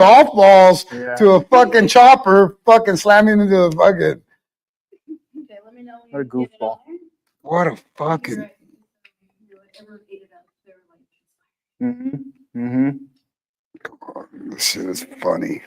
golf balls to a fucking chopper, fucking slamming into the fucking. Okay, let me know when What a goofball. What a fucking. This shit is funny.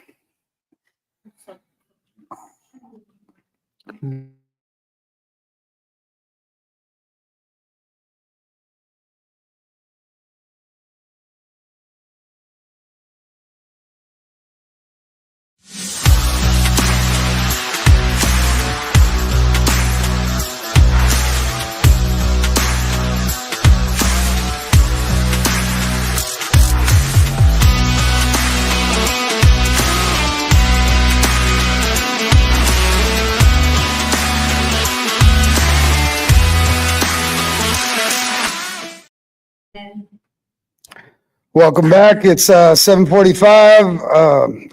Welcome back. It's 7:45.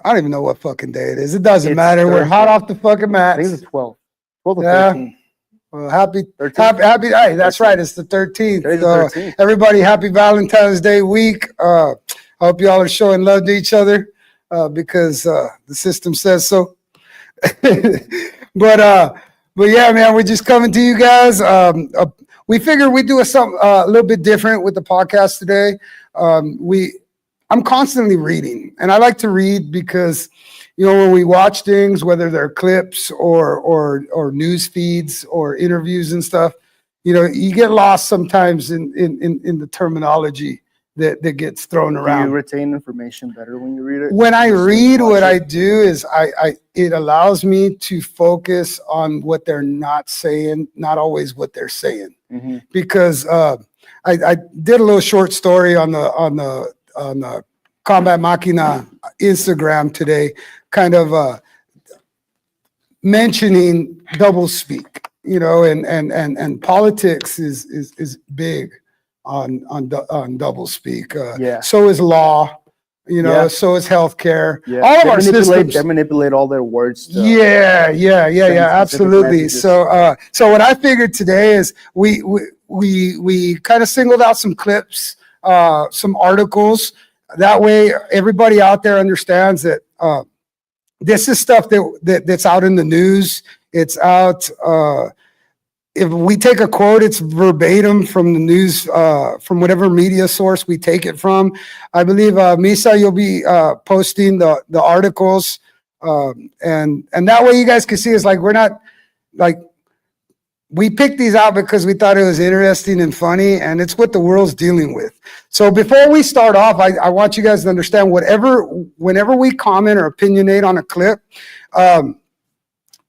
I don't even know what fucking day it is. It doesn't matter. We're hot off the fucking mats. I think it's 12. 12 or Yeah. 13. Well, happy. Hey, that's right. It's the 13th. Today's So, the 13th. everybody, happy Valentine's Day week. I hope y'all are showing love to each other because the system says so. But yeah, man, we're just coming to you guys. We figured we'd do something a little bit different with the podcast today. I'm constantly reading, and I like to read because, you know, when we watch things, whether they're clips or news feeds or interviews and stuff, you know, you get lost sometimes in the terminology that gets thrown around. Do you retain information better when you read it? When I read, what I do is it allows me to focus on what they're not saying, not always what they're saying. Mm-hmm. Because I did a little short story on the Combat Maquina Instagram today, kind of mentioning double speak, you know, and politics is big on double speak. So is law, you know, so is healthcare. Yeah. All of our systems. They manipulate all their words. Yeah, absolutely. So what I figured today is we kind of singled out some clips, some articles. That way, everybody out there understands that this is stuff that's out in the news. It's out. If we take a quote, it's verbatim from the news, from whatever media source we take it from. I believe, Misa, you'll be posting the articles, and that way you guys can see. It's like we're not like. We picked these out because we thought it was interesting and funny, and it's what the world's dealing with. So before we start off, I want you guys to understand whenever we comment or opinionate on a clip,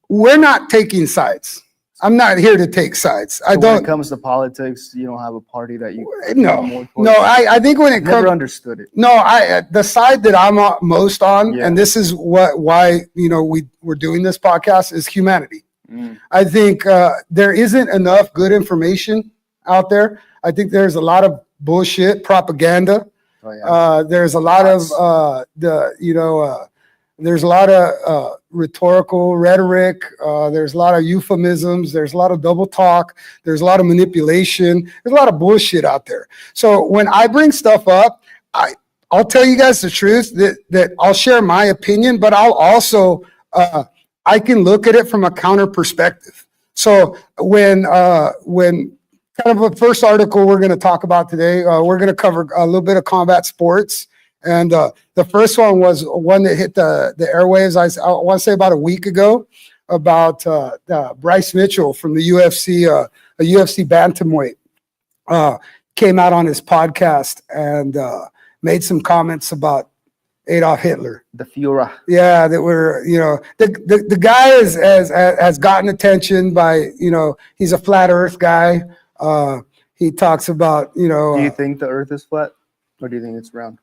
we're not taking sides. I'm not here to take sides. When it comes to politics, you don't have a party that you. No. I think when it comes, never understood it. No, the side that I'm most on, and this is why you know we're doing this podcast, is humanity. I think there isn't enough good information out there. I think there's a lot of bullshit propaganda. There's a lot of there's a lot of rhetorical rhetoric. There's a lot of euphemisms. There's a lot of double talk. There's a lot of manipulation. There's a lot of bullshit out there. So when I bring stuff up, I'll tell you guys the truth that I'll share my opinion, but I'll also I can look at it from a counter perspective. So when kind of a first article we're going to talk about today, we're going to cover a little bit of combat sports. And the first one was one that hit the airwaves, I want to say about a week ago, about Bryce Mitchell from the UFC, a UFC bantamweight, came out on his podcast and made some comments about Adolf Hitler, the Führer. Yeah, that were, you know, the guy has gotten attention by, you know, he's a flat Earth guy. He talks about, you know. Do you think the Earth is flat, or do you think it's round?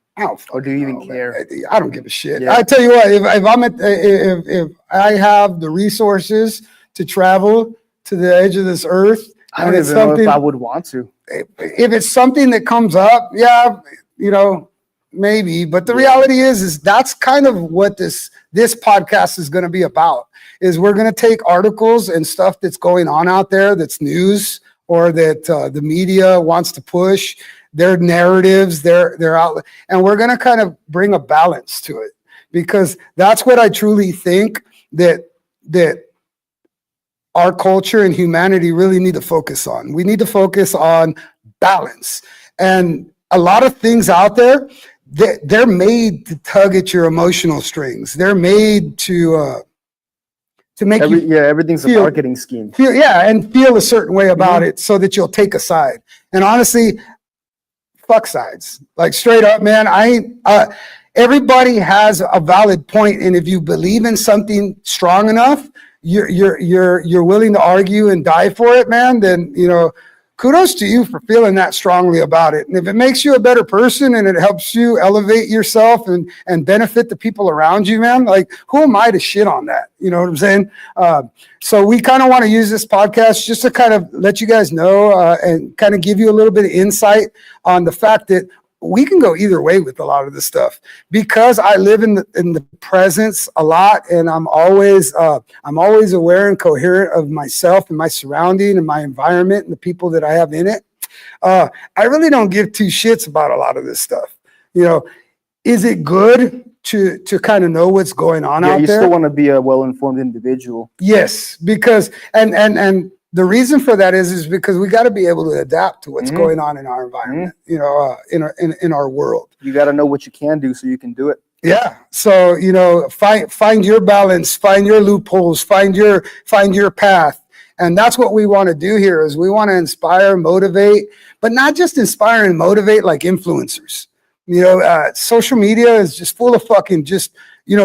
Or do you even care? I don't give a shit. Yeah. I tell you what, if I have the resources to travel to the edge of this Earth, I don't even know if I would want to. If it's something that comes up, yeah, you know. Maybe, but the reality is that's kind of what this podcast is going to be about. Is we're going to take articles and stuff that's going on out there, that's news, or that the media wants to push, their narratives, their outlet, and we're going to kind of bring a balance to it. because that's what I truly think that our culture and humanity really need to focus on. We need to focus on balance. And a lot of things out there, they're made to tug at your emotional strings. They're made to make everything's a marketing scheme. And feel a certain way about it so that you'll take a side. And honestly, fuck sides. Like straight up, man. Everybody has a valid point, and if you believe in something strong enough, you're willing to argue and die for it, man. Then kudos to you for feeling that strongly about it. And if it makes you a better person and it helps you elevate yourself and benefit the people around you, man, like who am I to shit on that? You know what I'm saying? So we kind of want to use this podcast just to kind of let you guys know and kind of give you a little bit of insight on the fact that we can go either way with a lot of this stuff, because I live in the presence a lot, and I'm always aware and coherent of myself and my surrounding and my environment and the people that I have in it. I really don't give two shits about a lot of this stuff. Is it good to kind of know what's going on out there? You still want to be a well-informed individual. Yes, because and the reason for that is because we got to be able to adapt to what's going on in our environment, in our world. You got to know what you can do so you can do it. Yeah. So, find your balance, find your loopholes, find your path. And that's what we want to do here is we want to inspire, motivate, but not just inspire and motivate like influencers. Social media is just full of fucking just,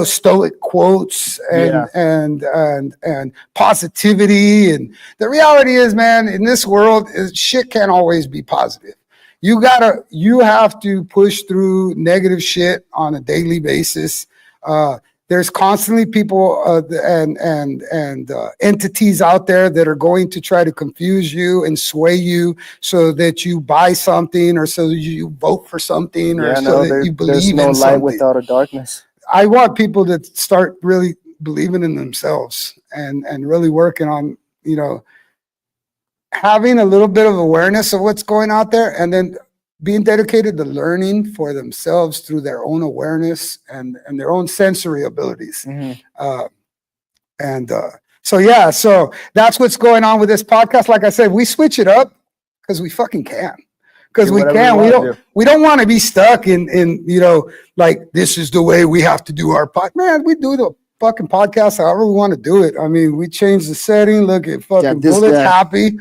stoic quotes and positivity. And the reality is, man, in this world, shit can't always be positive. You have to push through negative shit on a daily basis. There's constantly people and entities out there that are going to try to confuse you and sway you so that you buy something or so that you vote for something or so that you believe in something. There's no light without a darkness. I want people to start really believing in themselves and really working on, having a little bit of awareness of what's going out there, and then being dedicated to learning for themselves through their own awareness and their own sensory abilities. So that's what's going on with this podcast. Like I said, we switch it up because we fucking can. Because we can. We don't want to be stuck in like this is the way we have to do our podcast. Man, we do the fucking podcast however we want to do it. I mean, we change the setting. Look at fucking Bullet's happy.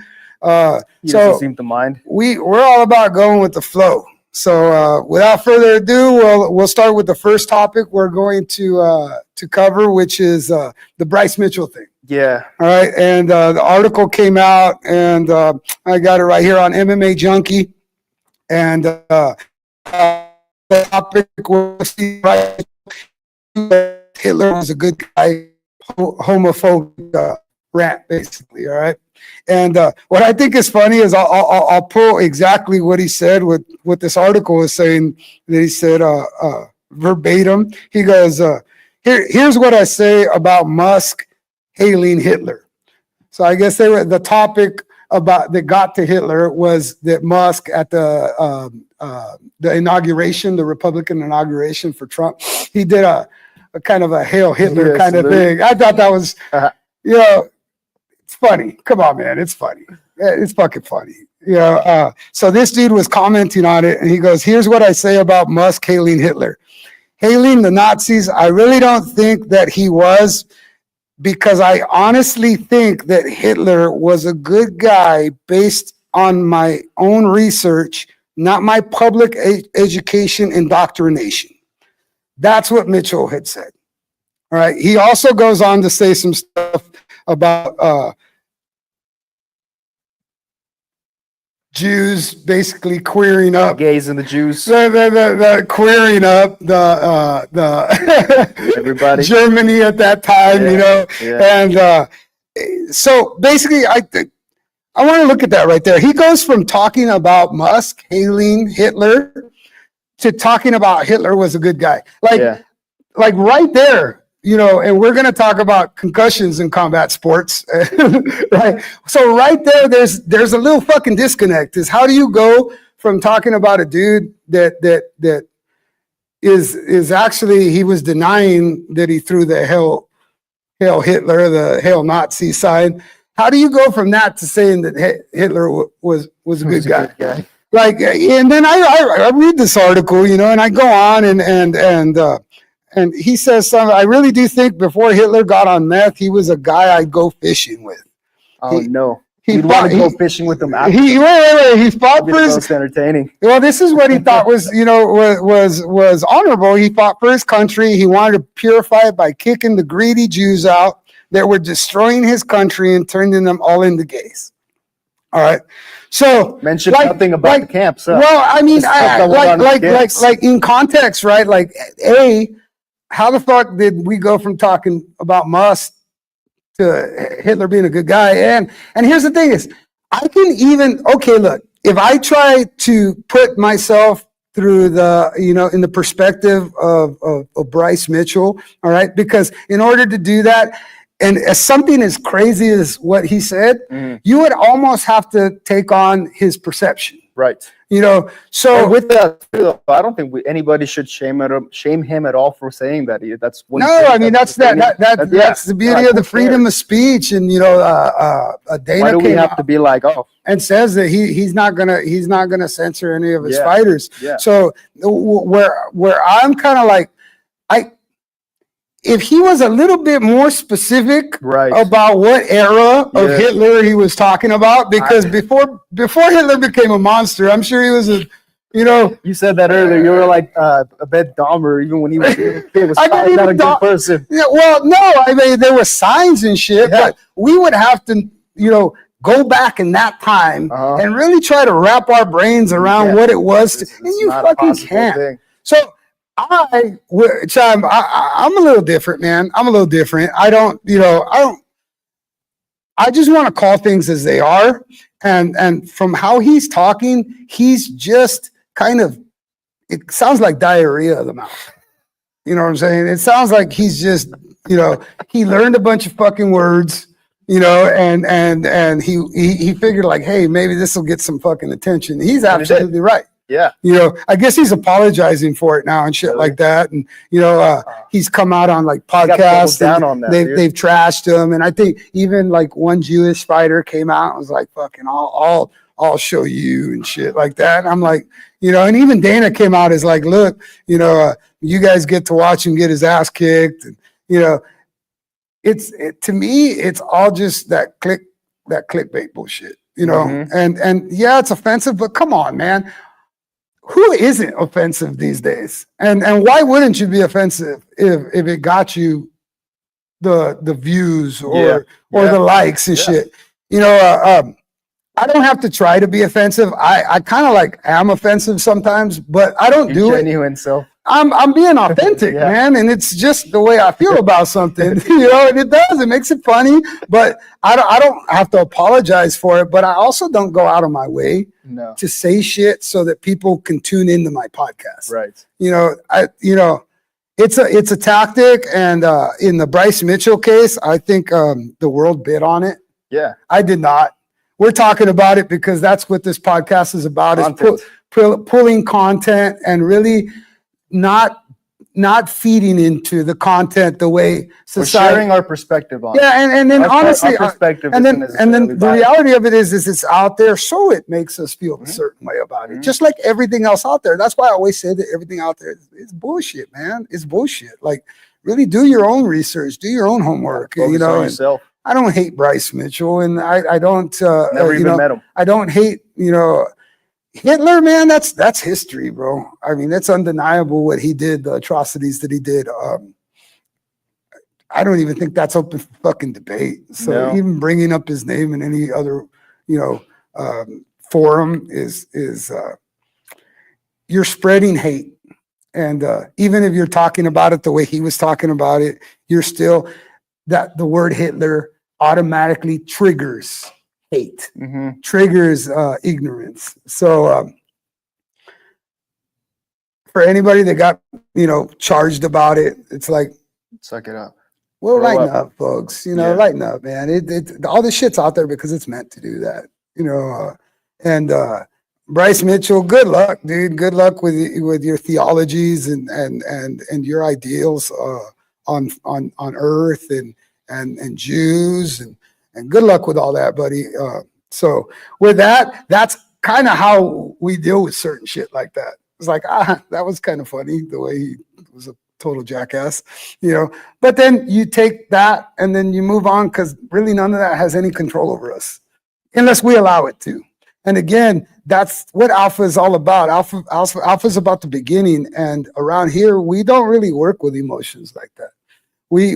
He doesn't seem to mind. We're all about going with the flow. So without further ado, we'll start with the first topic we're going to cover, which is the Bryce Mitchell thing. Yeah. All right. And the article came out, and I got it right here on MMA Junkie. And the topic was Hitler was a good guy, homophobic rant, basically. All right. And what I think is funny is I'll pull exactly what he said, what this article is saying, that he said verbatim. He goes, here's what I say about Musk hailing Hitler. So I guess the topic that got to Hitler was that Musk at the inauguration, the Republican inauguration for Trump, he did a kind of a Hail Hitler kind of thing. I thought that was, it's funny. Come on, man. It's funny. It's fucking funny. So this dude was commenting on it, and he goes, here's what I say about Musk hailing Hitler. Hailing the Nazis, I really don't think that he was, because I honestly think that Hitler was a good guy based on my own research, not my public education indoctrination. That's what Mitchell had said. All right. He also goes on to say some stuff about Jews basically queering up, gays and the Jews, the queering up the everybody, Germany at that time, and so basically, I want to look at that right there. He goes from talking about Musk hailing Hitler to talking about Hitler was a good guy, like right there. And we're going to talk about concussions in combat sports, right? So right there, there's a little fucking disconnect. Is how do you go from talking about a dude that is actually he was denying that he threw the Hail Hitler, the Hail Nazi sign. How do you go from that to saying that Hitler was a good guy? Like, and then I read this article, you know, and I go on and he says something. I really do think before Hitler got on meth, he was a guy I'd go fishing with. No. He'd want to go fishing with them after. He fought for his. Most entertaining. Well, this is what he thought was, you know, was honorable. He fought for his country. He wanted to purify it by kicking the greedy Jews out that were destroying his country and turning them all into gays. All right. So mentioned nothing about the camps. Well, I mean, like in context, right? Like, how the fuck did we go from talking about Musk to Hitler being a good guy? And here's the thing is, I can even, okay, look, if I try to put myself through the, you know, in the perspective of Bryce Mitchell, all right, because in order to do that, and as something as crazy as what he said, you would almost have to take on his perception. Right. You know, so and with that, I don't think anybody should shame him at all for saying that. That's no, I mean that's the beauty of the freedom of speech, and you know, Dana. Why do we have to be like, oh, and says that he's not gonna censor any of his fighters. Yeah. So where I'm kind of like, if he was a little bit more specific about what era of Hitler he was talking about, because before Hitler became a monster, I'm sure he was a, you know. You said that earlier. You were like a bit Dahmer, even when he was a kid. Was probably not a good person. Yeah, well, no, I mean there were signs and shit, but we would have to, you know, go back in that time and really try to wrap our brains around what it was, and you fucking can't. So. I'm a little different, man. I'm a little different. I just want to call things as they are. And from how he's talking, he's just kind of, it sounds like diarrhea of the mouth. You know what I'm saying? It sounds like he's just, you know, he learned a bunch of fucking words, you know, and he figured like, hey, maybe this will get some fucking attention. He's absolutely right. Yeah. You know, I guess he's apologizing for it now and shit like that. And, you know, he's come out on like podcasts. They've trashed him. And I think even like one Jewish fighter came out and was like, fucking, I'll show you and shit like that. And I'm like, you know, and even Dana came out as like, look, you know, you guys get to watch him get his ass kicked. And, you know, to me, it's all just that clickbait bullshit, you know, and yeah, it's offensive, but come on, man. Who isn't offensive these days? And why wouldn't you be offensive if it got you the views or the likes and shit? You know, I don't have to try to be offensive. I kind of like am offensive sometimes, but I don't do genuine self. I'm being authentic, man, and it's just the way I feel about something, you know. And it makes it funny, but I don't have to apologize for it. But I also don't go out of my way to say shit so that people can tune into my podcast. Right. You know, it's a tactic, and in the Bryce Mitchell case, I think the world bid on it. Yeah, I did not. We're talking about it because that's what this podcast is about: is pulling content and really not feeding into the content the way society. We're sharing our perspective on it. Yeah, and then honestly, our perspective and then the reality of it is it's out there, so it makes us feel a certain way about it. Just like everything else out there. That's why I always say that everything out there is bullshit, man. It's bullshit. Like, really do your own research, do your own homework. You know, yourself. I don't hate Bryce Mitchell, and I don't never even met him. I don't hate, you know, Hitler, man. That's history, bro. I mean, that's undeniable what he did, the atrocities that he did. I don't even think that's open for fucking debate. So even bringing up his name in any other, you know, forum is you're spreading hate. And even if you're talking about it the way he was talking about it, you're still that the word Hitler automatically triggers hate, triggers ignorance. So for anybody that got, you know, charged about it, it's like, suck it up. Well, lighten up, folks. You know, lighten up, man. All this shit's out there because it's meant to do that. You know, and Bryce Mitchell, good luck, dude. Good luck with your theologies and your ideals on Earth and Jews and good luck with all that, buddy. So with that, that's kind of how we deal with certain shit like that. It's like, that was kind of funny the way he was a total jackass, But then you take that and then you move on because really none of that has any control over us unless we allow it to. And again, that's what alpha is all about. Alpha is about the beginning, and around here we don't really work with emotions like that. We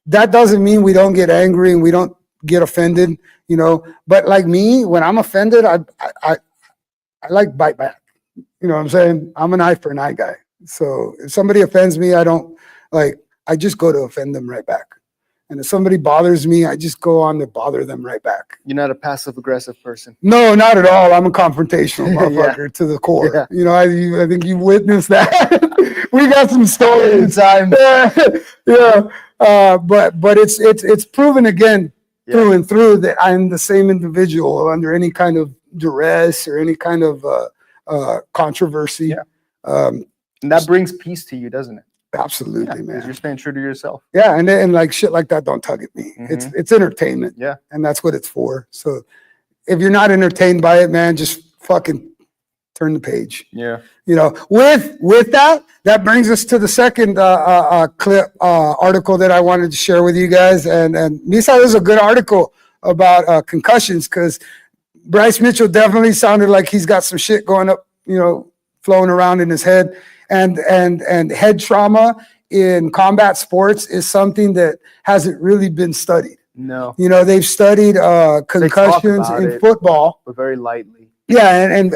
that doesn't mean we don't get angry and we don't get offended, But like me, when I'm offended, I like bite back. You know what I'm saying? I'm an eye for an eye guy. So if somebody offends me, I just go to offend them right back. And if somebody bothers me, I just go on to bother them right back. You're not a passive aggressive person. No, not at all. I'm a confrontational motherfucker to the core. Yeah. I think you witnessed that. We got some stories. But it's proven again through and through that I'm the same individual under any kind of duress or any kind of controversy. Yeah. And that brings peace to you, doesn't it? Absolutely, man. You're staying true to yourself. Yeah, and like shit like that don't tug at me. Mm-hmm. It's entertainment. Yeah. And that's what it's for. So if you're not entertained by it, man, just fucking turn the page. Yeah. With that brings us to the second clip article that I wanted to share with you guys. And Misa, this is a good article about concussions because Bryce Mitchell definitely sounded like he's got some shit going up, flowing around in his head. And head trauma in combat sports is something that hasn't really been studied. No. They've studied concussions in football, but very lightly. Yeah, and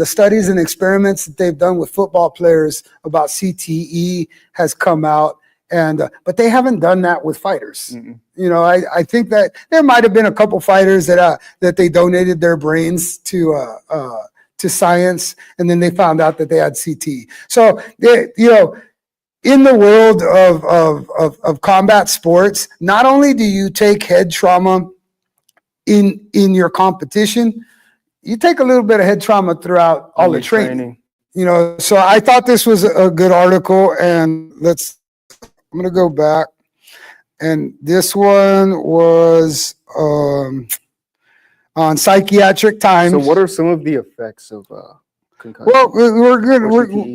the studies and experiments that they've done with football players about CTE has come out, but they haven't done that with fighters. Mm-mm. I think that there might have been a couple fighters that they donated their brains to science, and then they found out that they had CT. So, in the world of combat sports, not only do you take head trauma in your competition, you take a little bit of head trauma throughout all the training. So I thought this was a good article, and I'm going to go back. And this one was on Psychiatric Times. So what are some of the effects of concussion? Well, we're good.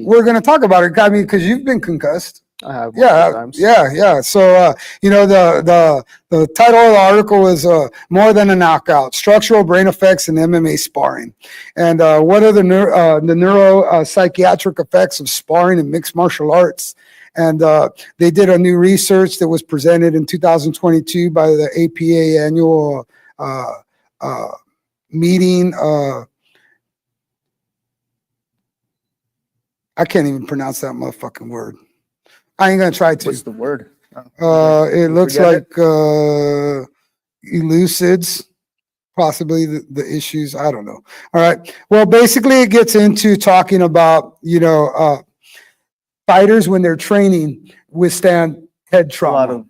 We're going to talk about it. I mean, because you've been concussed. I have. Times. Yeah. So, the title of the article is "More Than a Knockout: Structural Brain Effects in MMA Sparring," and what are the neuro psychiatric effects of sparring in mixed martial arts? And they did a new research that was presented in 2022 by the APA annual meeting. I can't even pronounce that motherfucking word. I ain't gonna try to. What's the word? It looks like elucids possibly the issues. I don't know. All right. Well, basically, it gets into talking about fighters when they're training withstand head trauma.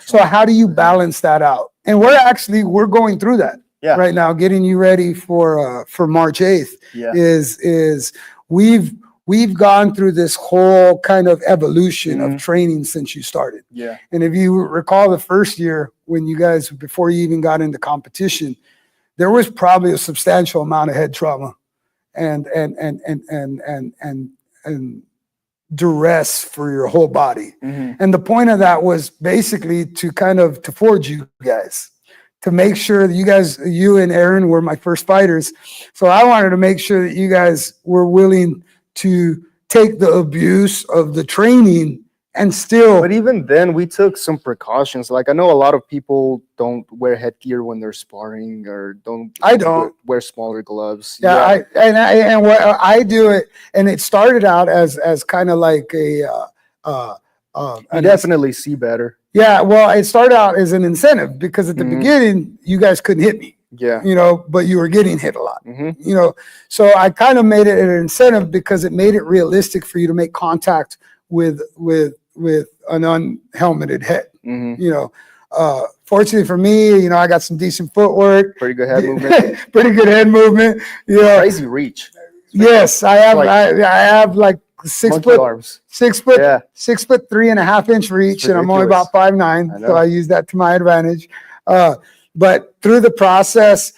So how do you balance that out? And we're going through that right now, getting you ready for March 8th. Yeah. Is we've gone through this whole kind of evolution of training since you started. Yeah. And if you recall the first year when you guys, before you even got into competition, there was probably a substantial amount of head trauma and duress for your whole body. Mm-hmm. And the point of that was basically to forge you guys, to make sure that you and Aaron were my first fighters. So I wanted to make sure that you guys were willing to take the abuse of the training and still. But even then, we took some precautions. Like, I know a lot of people don't wear headgear when they're sparring, or I don't wear smaller gloves. Yeah. And what I do it, and it started out as kind of like you definitely see better. Yeah, well, it started out as an incentive because at the beginning, you guys couldn't hit me. Yeah. But you were getting hit a lot. Mm-hmm. So I kind of made it an incentive because it made it realistic for you to make contact with an unhelmeted head. Mm-hmm. Fortunately for me, you know, I got some decent footwork, Pretty good head movement. pretty good head movement. You know, Crazy reach. yes, I have. Like- I have like 6 Monkey foot, arms. 6 foot, Yeah. 6'3.5" reach, and I'm only ridiculous. about 5'9", I so know. I use that to my advantage. But through the process,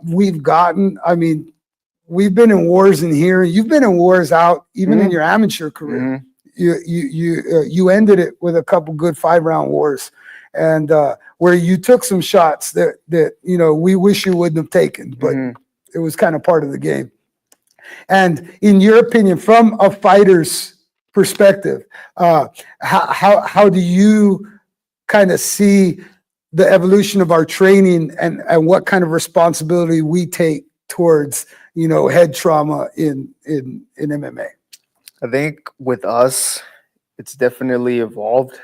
we've gotten. I mean, we've been in wars in here. You've been in wars out, even in Mhm. your amateur career. Mhm. You ended it with a couple good 5-round wars, and where you took some shots that you know we wish you wouldn't have taken, but Mhm. it was kind of part of the game. And in your opinion, from a fighter's perspective, how do you kind of see the evolution of our training and what kind of responsibility we take towards, you know, head trauma in MMA? I think with us, it's definitely evolved,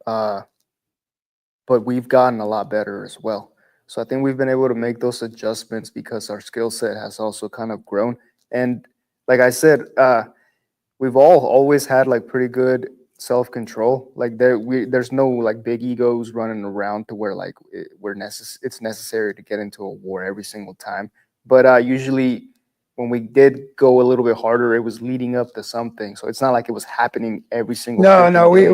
but we've gotten a lot better as well. So I think we've been able to make those adjustments because our skill set has also kind of grown. And like I said, we've always had like pretty good self-control. Like there's no like big egos running around to where like it's necessary to get into a war every single time. But usually when we did go a little bit harder, it was leading up to something. So it's not like it was happening every single No, freaking no, day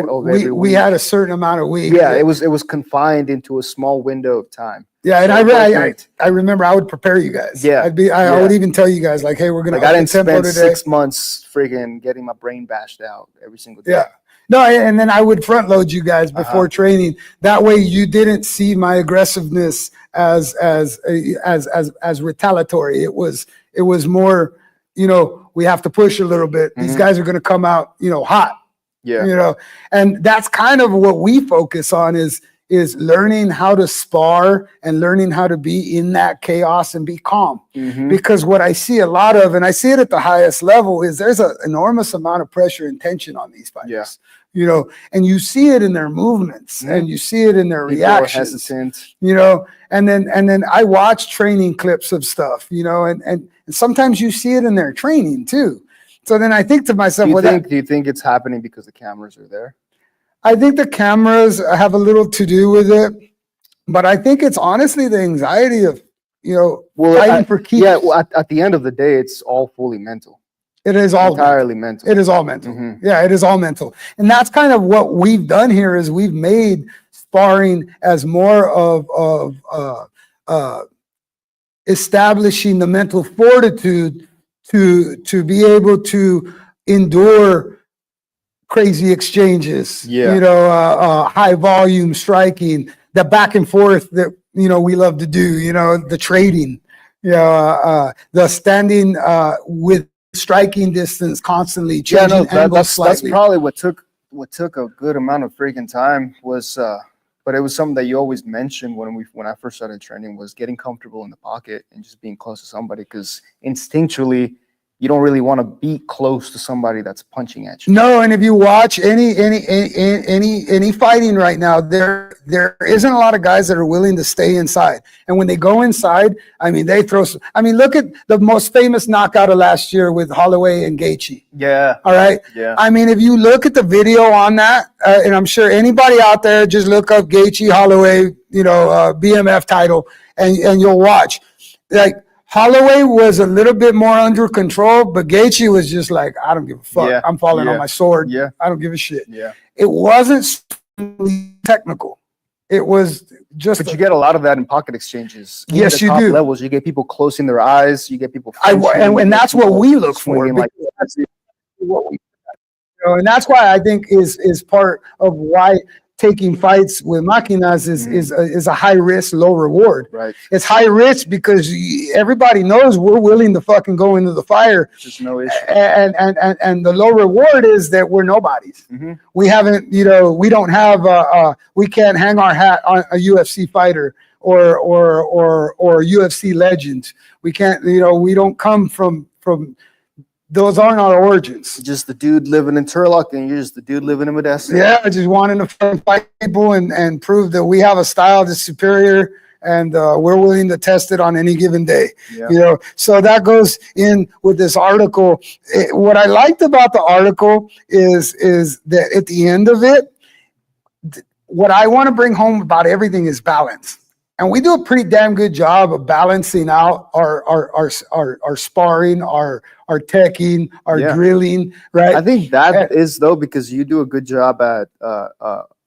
of every we week. had a certain amount of weeks. Yeah, it was confined into a small window of time. Yeah, and So it wasn't- I remember I would prepare you guys. Yeah, I would even tell you guys like, hey, we're gonna Like I up the didn't tempo spend today. 6 months friggin' getting my brain bashed out every single day. Yeah. No, and then I would front load you guys before training. That way, you didn't see my aggressiveness as retaliatory. It was more, you know, we have to push a little bit. These guys are going to come out, you know, hot. Yeah. You know, and that's kind of what we focus on is learning how to spar and learning how to be in that chaos and be calm. Mhm. Because what I see a lot of, and I see it at the highest level, is there's an enormous amount of pressure and tension on these fighters. Yeah. You know, and you see it in their movements and you see it in their People are reactions. hesitant. You know, and then I watch training clips of stuff, you know, and sometimes you see it in their training too. So then I think to myself, Do you think it's happening because the cameras are there? I think the cameras have a little to do with it, but I think it's honestly the anxiety of, you know, fighting for keeps. Yeah, well, at the end of the day, it's all fully mental. It is all entirely mental. It is all mental. Mhm. Yeah, it is all mental. And that's kind of what we've done here is we've made sparring as more of establishing the mental fortitude to be able to endure crazy exchanges, Yeah. you know, high volume striking, the back and forth that, you know, we love to do, you know, the trading, you know, the standing with striking distance constantly Yeah, changing no, angles that's slightly. probably what took a good amount of freaking time was but it was something that you always mentioned when I first started training was getting comfortable in the pocket and just being close to somebody because instinctually you don't really want to be close to somebody that's punching at you. No, and if you watch any fighting right now, there isn't a lot of guys that are willing to stay inside. And when they go inside, I mean, they throw. I mean, look at the most famous knockout of last year with Holloway and Gaethje. Yeah. All right. Yeah. I mean, if you look at the video on that, and I'm sure anybody out there just look up Gaethje Holloway, you know, BMF title, and you'll watch. Like Holloway was a little bit more under control, but Gaethje was just like, I don't give a fuck. Yeah. I'm falling on Yeah. my sword. Yeah. I don't give a shit. Yeah. It wasn't technical. It was just. But you get a lot of that in pocket exchanges. In Yes, the you top do. levels, you get people closing their eyes. You get people. And that's what we look for. swinging like That's what we, you know, and that's why I think is part of why taking fights with Maquinas is a high risk, low reward. right. It's high risk because everybody knows we're willing to fucking go into the fire, There's no issue. and the low reward is that we're nobodies. Mhm. We haven't, you know, we don't have, we can't hang our hat on a UFC fighter or UFC legend. We can't, you know, we don't come from. Those aren't our origins. Just the dude living in Turlock, and you're just the dude living in Modesto. Yeah, just wanting to fight people and prove that we have a style that's superior, and we're willing to test it on any given day. Yeah. You know, so that goes in with this article. What I liked about the article is that at the end of it, what I want to bring home about everything is balance. And we do a pretty damn good job of balancing out our sparring, our teching, our Yeah. drilling, right? I think that And- is though because you do a good job at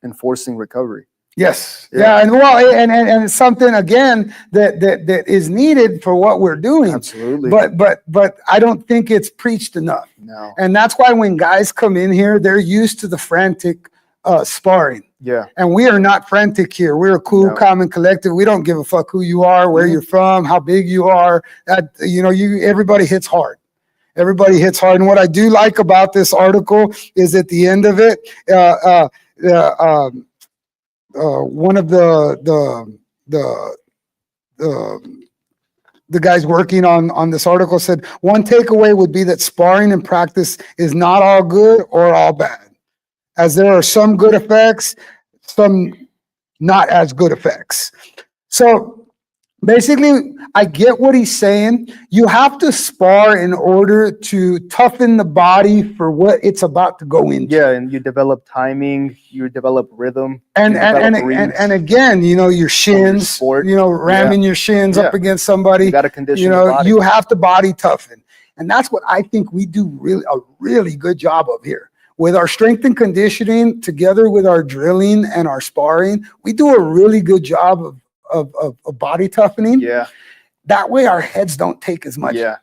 enforcing recovery. Yes. Yeah. Yeah. And well, and it's something again that is needed for what we're doing. Absolutely. But I don't think it's preached enough. No. And that's why when guys come in here, they're used to the frantic sparring. Yeah. And we are not frantic here. We're cool, No. calm, and collective. We don't give a fuck who you are, where Mhm. you're from, how big you are. That everybody hits hard. Everybody hits hard. And what I do like about this article is at the end of it, one of the guys working on this article said one takeaway would be that sparring in practice is not all good or all bad, as there are some good effects, some not as good effects. So basically, I get what he's saying. You have to spar in order to toughen the body for what it's about to go into. Yeah, and you develop timing, you develop rhythm, And you and develop and, reads. and again, your shins, sport. ramming your shins up Yeah. against somebody. You got to condition the body. You have to body toughen. And that's what I think we do a really good job of here. With our strength and conditioning, together with our drilling and our sparring, we do a really good job of body toughening. Yeah, That way our heads don't take as much. yeah.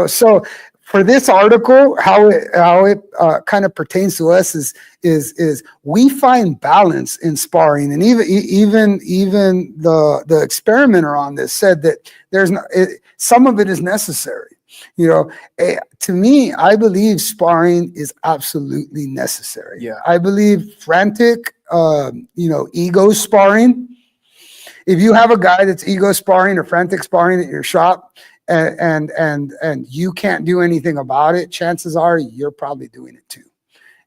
So for this article, how it kind of pertains to us is we find balance in sparring, and even the experimenter on this said that some of it is necessary. To me, I believe sparring is absolutely necessary. Yeah. I believe frantic, ego sparring. If you have a guy that's ego sparring or frantic sparring at your shop and you can't do anything about it, chances are you're probably doing it too.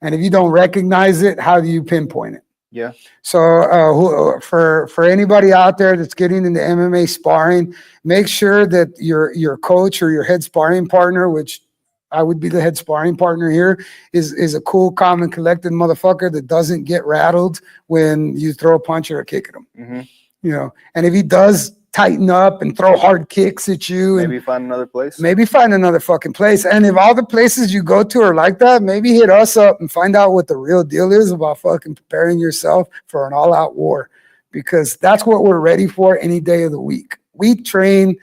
And if you don't recognize it, how do you pinpoint it? Yeah. So for anybody out there that's getting into MMA sparring, make sure that your coach or your head sparring partner, which I would be the head sparring partner here, is a cool, calm, and collected motherfucker that doesn't get rattled when you throw a punch or a kick at him. Mm-hmm. And if he does tighten up and throw hard kicks at you, Maybe find another place. maybe find another fucking place. And if all the places you go to are like that, maybe hit us up and find out what the real deal is about fucking preparing yourself for an all-out war, because that's what we're ready for any day of the week. We train,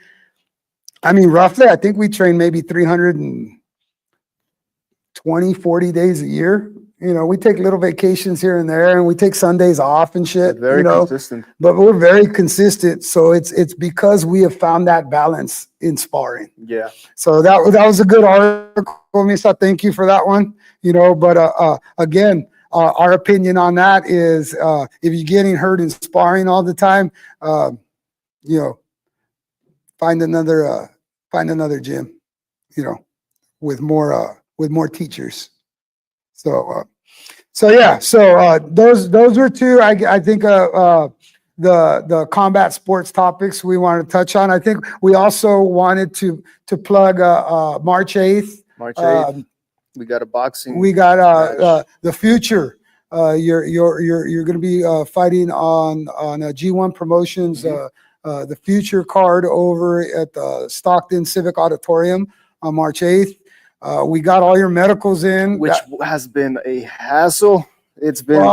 roughly, I think we train maybe 320, 40 days a year. We take little vacations here and there, and we take Sundays off and shit. Very consistent. But we're very consistent. So it's because we have found that balance in sparring. Yeah. So that was a good article, Misa. Thank you for that one. But again, our opinion on that is if you're getting hurt in sparring all the time, find another gym, with more teachers. So those were two. I think the combat sports topics we wanted to touch on. I think we also wanted to plug March 8th. March 8th. We got a boxing. We got the future. You're going to be fighting on G1 Promotions. The future card over at the Stockton Civic Auditorium on March 8th. We got all your medicals in, which has been a hassle. It's been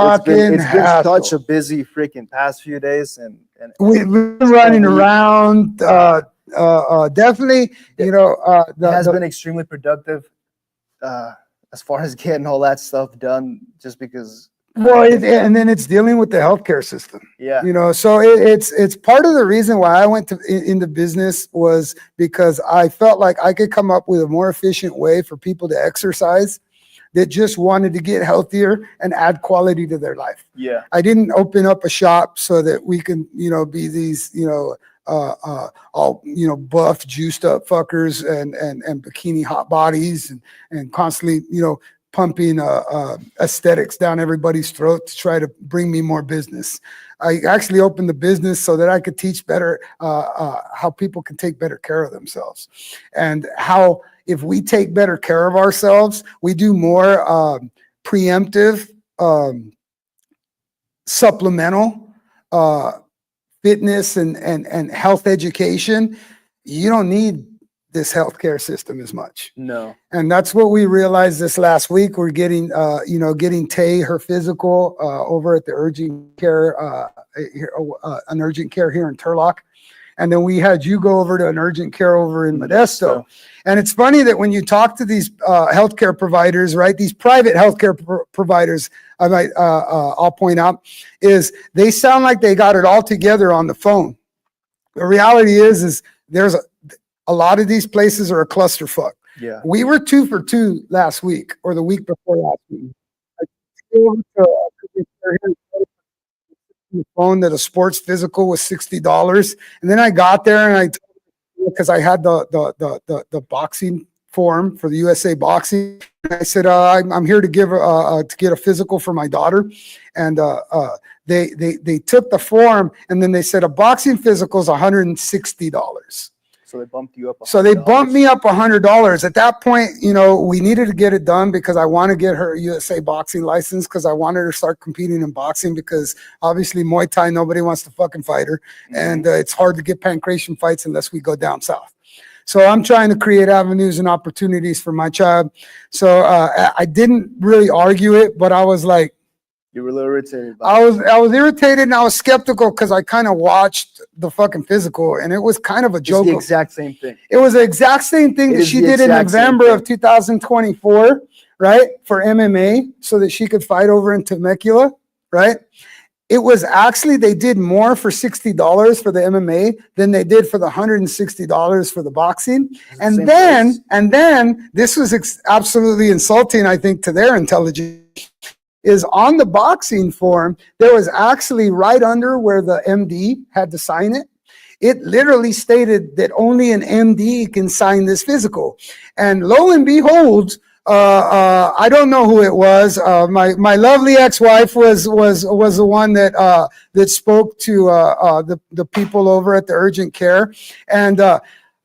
hassle. Such a busy freaking past few days, and we've been running around. Definitely, it has been extremely productive as far as getting all that stuff done. Just because. Well, and then it's dealing with the healthcare system. Yeah. So it's part of the reason why I went into business was because I felt like I could come up with a more efficient way for people to exercise that just wanted to get healthier and add quality to their life. Yeah. I didn't open up a shop so that we can, be these, all, buff, juiced up fuckers and bikini hot bodies and constantly, pumping aesthetics down everybody's throat to try to bring me more business. I actually opened the business so that I could teach better how people can take better care of themselves, and how if we take better care of ourselves, we do more preemptive supplemental fitness and health education, you don't need this healthcare system as much. No. And that's what we realized this last week. We're getting, getting Tay her physical over at the urgent care, an urgent care here in Turlock. And then we had you go over to an urgent care over in Modesto. And it's funny that when you talk to these healthcare providers, right, these private healthcare providers, I'll point out, is they sound like they got it all together on the phone. The reality is there's a lot of these places are a clusterfuck. Yeah. We were 2 for 2 last week or the week before last week. The phone that a sports physical was $60, and then I got there and because I had the boxing form for the USA Boxing. I said I'm here to give to get a physical for my daughter, and they took the form and then they said a boxing physical is $160. So they bumped you up. So they bumped me up $100. At that point, we needed to get it done because I want to get her USA boxing license because I wanted her to start competing in boxing because obviously Muay Thai, nobody wants to fucking fight her. Mm-hmm. And it's hard to get pancreation fights unless we go down south. So I'm trying to create avenues and opportunities for my child. So I didn't really argue it, but I was like, you were a little irritated. I was irritated and I was skeptical because I kind of watched the fucking physical and it was kind of a joke. It's the exact same thing. It was the exact same thing that she did in November of 2024, right? For MMA so that she could fight over in Temecula, right? It was actually, they did more for $60 for the MMA than they did for the $160 for the boxing. And then this was absolutely insulting, I think, to their intelligence. Is on the boxing form, there was actually right under where the MD had to sign it. It literally stated that only an MD can sign this physical. And lo and behold, I don't know who it was. My lovely ex-wife was the one that spoke to the people over at the urgent care, and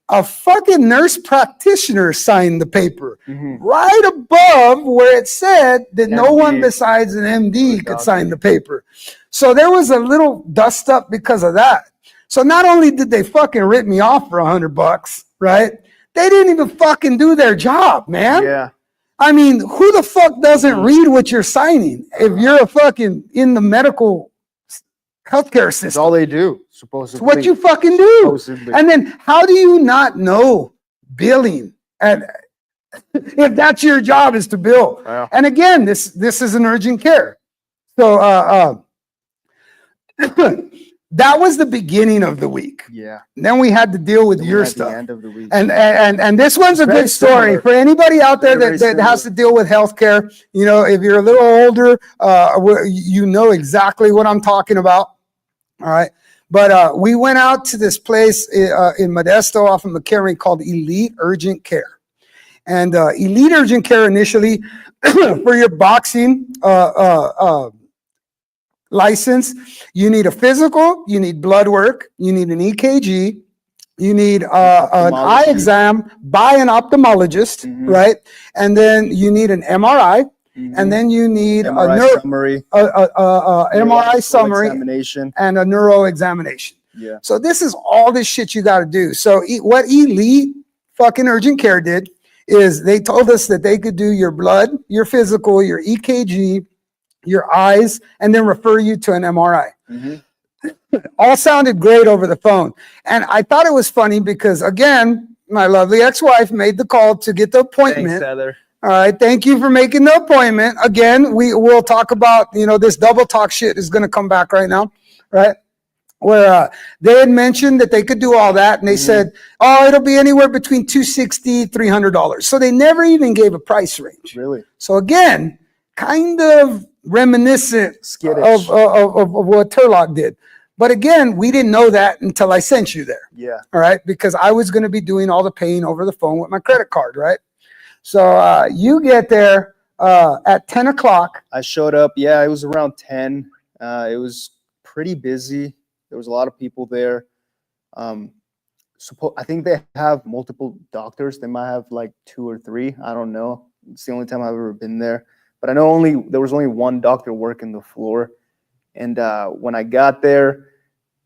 a fucking nurse practitioner signed the paper right above where it said that no one besides an MD could sign the paper. So there was a little dust up because of that. So not only did they fucking rip me off for $100, right? They didn't even fucking do their job, man. Yeah. I mean, who the fuck doesn't read what you're signing if you're a fucking in the medical healthcare system? That's all they do, supposedly. It's what you fucking do. Supposedly. And then how do you not know billing? And if that's your job is to bill. Wow. And again, this is an urgent care. So that was the beginning of the week. Yeah. And then we had to deal with your stuff. The end of the week. And this one's a good story for anybody out there that has to deal with healthcare. If you're a little older, you know exactly what I'm talking about. All right. But we went out to this place in Modesto off of McCarran called Elite Urgent Care. And Elite Urgent Care initially for your boxing license, you need a physical, you need blood work, you need an EKG, you need an eye exam by an ophthalmologist, right? And then you need an MRI, and then you need MRI summary, MRI summary examination, and a neuro examination. Yeah. So this is all this shit you got to do. So what Elite fucking Urgent Care did is they told us that they could do your blood, your physical, your EKG, your eyes, and then refer you to an MRI. All sounded great over the phone. And I thought it was funny because, again, my lovely ex-wife made the call to get the appointment. Thanks, Heather. All right. Thank you for making the appointment. Again, we'll talk about, this double talk shit is going to come back right now, right? Where they had mentioned that they could do all that. And they said, it'll be anywhere between $260, $300. So they never even gave a price range. Really? So again, kind of reminiscent of what Turlock did. But again, we didn't know that until I sent you there. Yeah. All right. Because I was going to be doing all the paying over the phone with my credit card. Right. So you get there at 10 o'clock. I showed up. Yeah, it was around 10. It was pretty busy. There was a lot of people there. I think they have multiple doctors. They might have like 2 or 3. I don't know. It's the only time I've ever been there. But I know there was only one doctor working the floor. And when I got there,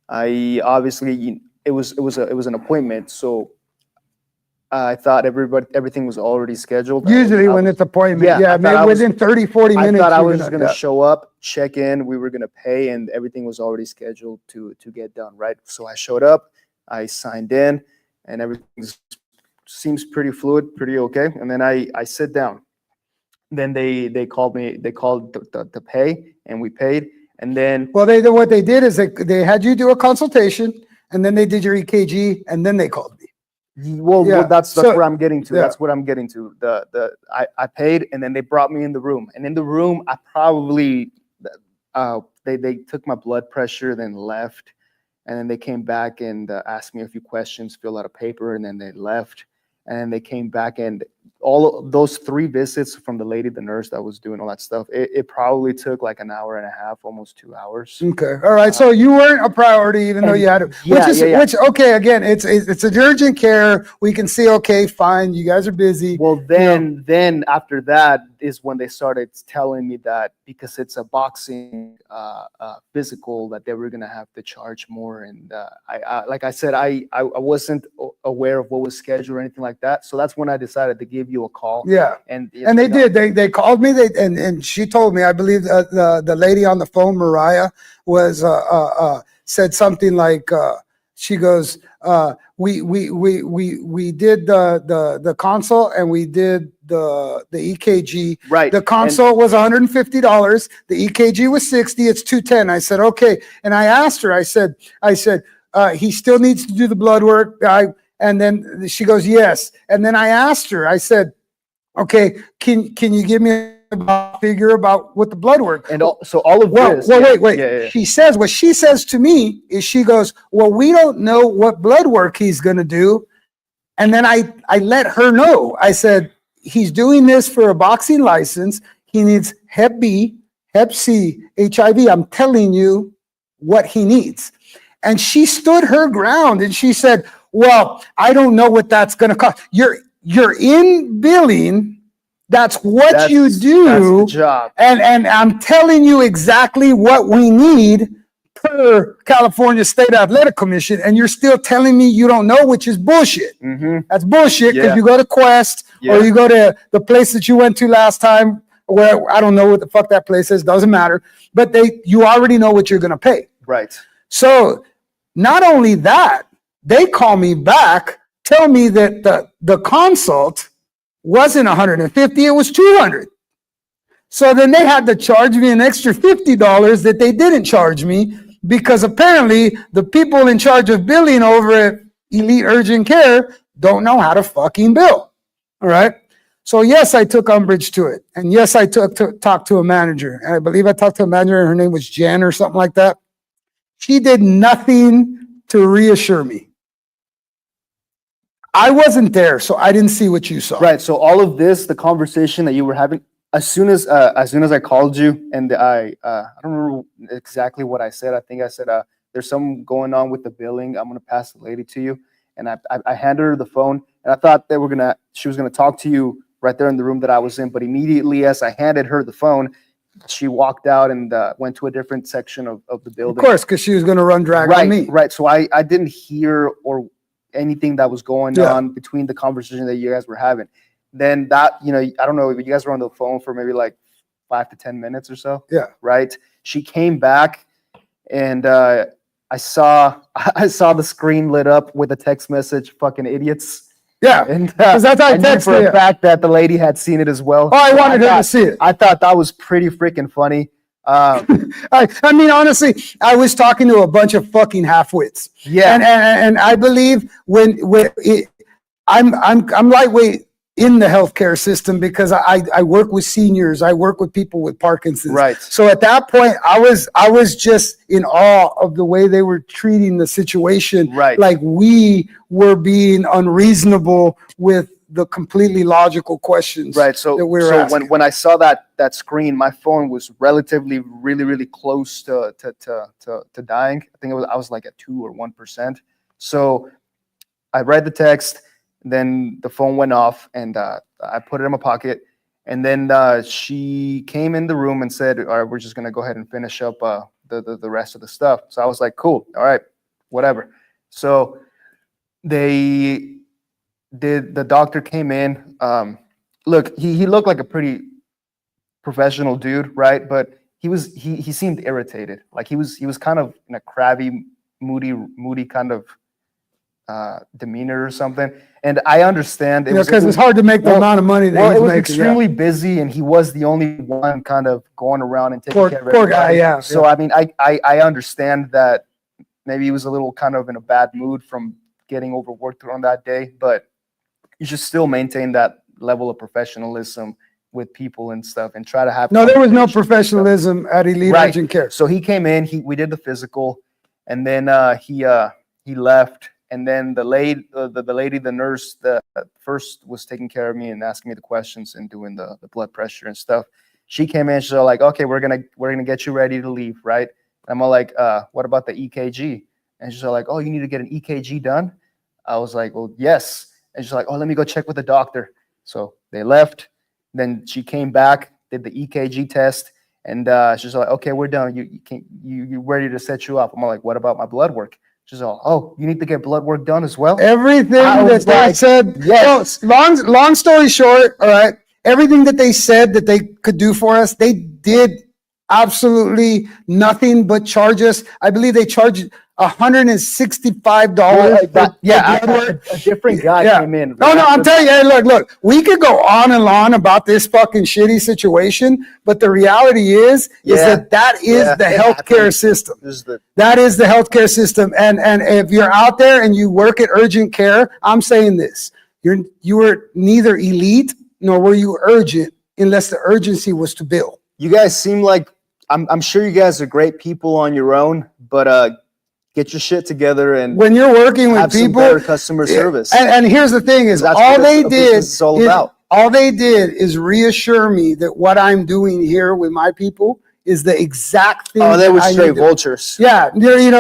I obviously it was an appointment, so I thought everything was already scheduled. Usually when it's appointment, Yeah, yeah, I thought maybe I was- within 30, 40 I minutes. thought I you're was just gonna yeah. show up, check in, we were gonna pay, and everything was already scheduled to get done, right? So I showed up, I signed in, and everything seems pretty fluid, pretty okay. And then I sit down. Then they called me. They called the pay, and we paid. And then Well, what they did is they had you do a consultation, and then they did your EKG, and then they called me. Yeah, that's so- where I'm getting to. yeah. That's what I'm getting to. I paid, and then they brought me in the room. And in the room, I probably they took my blood pressure, then left, and then they came back and asked me a few questions, filled out a paper, and then they left. And then they came back, and all of those 3 visits from the lady, the nurse that was doing all that stuff, it probably took like an hour and a half, almost 2 hours. Okay, all right. So you weren't a priority, even though you had it. Which okay. Again, it's an urgent care. We can see. Okay, fine. You guys are busy. Well, then after that is when they started telling me that because it's a boxing physical, that they were gonna have to charge more. And I like I said, I wasn't aware of what was scheduled or anything like that. So that's when I decided to give you a call. Yeah. And And they called me. And she told me, I believe the lady on the phone, Mariah, was said something like, she goes, we did the consult, and we did the EKG. Right. The consult was $150. The EKG was $60. It's $210. I said, okay. And I asked her, I said, he still needs to do the blood work. And then she goes, yes. And then I asked her, I said, okay, can you give me a figure about what the blood work? And so all of this. Wait. Yeah. What she says to me is, she goes, well, we don't know what blood work he's going to do. And then I let her know. I said, he's doing this for a boxing license. He needs Hep B, Hep C, HIV. I'm telling you what he needs. And she stood her ground, and she said, well, I don't know what that's going to cost. You're in billing. That's what you do. That's the job. And I'm telling you exactly what we need per California State Athletic Commission. And you're still telling me you don't know, which is bullshit. Mm-hmm. That's bullshit, because Yeah. you go to Quest or you go to the place that you went to last time, where I don't know what the fuck that place is. Doesn't matter. But you already know what you're going to pay. Right. So not only that, they call me back, tell me that the consult wasn't 150, it was 200. So then they had to charge me an extra $50 that they didn't charge me, because apparently the people in charge of billing over at Elite Urgent Care don't know how to fucking bill. All right. So yes, I took umbrage to it. And yes, I talked to a manager. I believe I talked to a manager, and her name was Jen or something like that. She did nothing to reassure me. I wasn't there, so I didn't see what you saw. Right. So all of this, the conversation that you were having, as soon as I called you, and I don't remember exactly what I said. I think I said, there's something going on with the billing. I'm gonna pass the lady to you. And I handed her the phone, and I thought she was gonna talk to you right there in the room that I was in. But immediately as I handed her the phone, she walked out and went to a different section of the building. Of course, because she was going to run drag on me. Right. So I didn't hear or anything that was going on between the conversation that you guys were having. Then that, I don't know, if you guys were on the phone for maybe like 5 to 10 minutes or so. Yeah. Right. She came back, and I saw the screen lit up with a text message, "Fucking idiots." Yeah. And Because that's how I I knew texted for you. a fact that the lady had seen it as well. Oh, I So wanted her to thought- see it. I thought that was pretty freaking funny. I mean, honestly, I was talking to a bunch of fucking half-wits. Yeah. And I believe I'm lightweight in the healthcare system, because I work with seniors. I work with people with Parkinson's. Right. So at that point, I was just in awe of the way they were treating the situation. Right. Like we were being unreasonable with the completely logical questions. Right. So, that we were so asking. when I saw that screen, my phone was relatively really close to dying. I think I was like at 2 or 1%. So I read the text, then the phone went off, and I put it in my pocket, And then she came in the room and said, all right, we're just going to go ahead and finish up the rest of the stuff. So I was like, cool. All right, whatever. So the doctor came in. Look, he looked like a pretty professional dude, right? But he seemed irritated. Like he was kind of in a crabby, moody kind of demeanor or something. And I understand because it's hard to make the amount of money that he's it was making. extremely busy, and he was the only one kind of going around and taking care of Poor guy, everybody. yeah. So I mean, I understand that maybe he was a little kind of in a bad mood from getting overworked on that day, but you should still maintain that level of professionalism with people and stuff, and try to have. No, there was no professionalism at Elite Right. Urgent Care. So he came in, we did the physical, and then he left. And then the nurse, the first was taking care of me and asking me the questions and doing the blood pressure and stuff. She came in, she's all like, okay, we're gonna get you ready to leave, right? And I'm all like, what about the EKG? And she's all like, oh, you need to get an EKG done? I was like, well, yes. And she's like, oh, let me go check with the doctor. So they left. Then she came back, did the EKG test, and she's like, okay, we're done. You're ready to set you up. I'm all like, what about my blood work? She's all, oh, you need to get blood work done as well? Everything that they said, yes. Long story short, all right, everything that they said that they could do for us, they did absolutely nothing but charge us. I believe they charged $165. A different guy came in. No, I'm telling you, hey, look, we could go on and on about this fucking shitty situation, but the reality is that is the healthcare system. That is the healthcare system. And if you're out there and you work at urgent care, I'm saying this, you were neither elite nor were you urgent unless the urgency was to bill. You guys seem like, I'm sure you guys are great people on your own, but get your shit together and when you're working with have people, some better customer service. And here's the thing: is all they did is reassure me that what I'm doing here with my people is the exact thing. Oh, they were straight vultures. Yeah,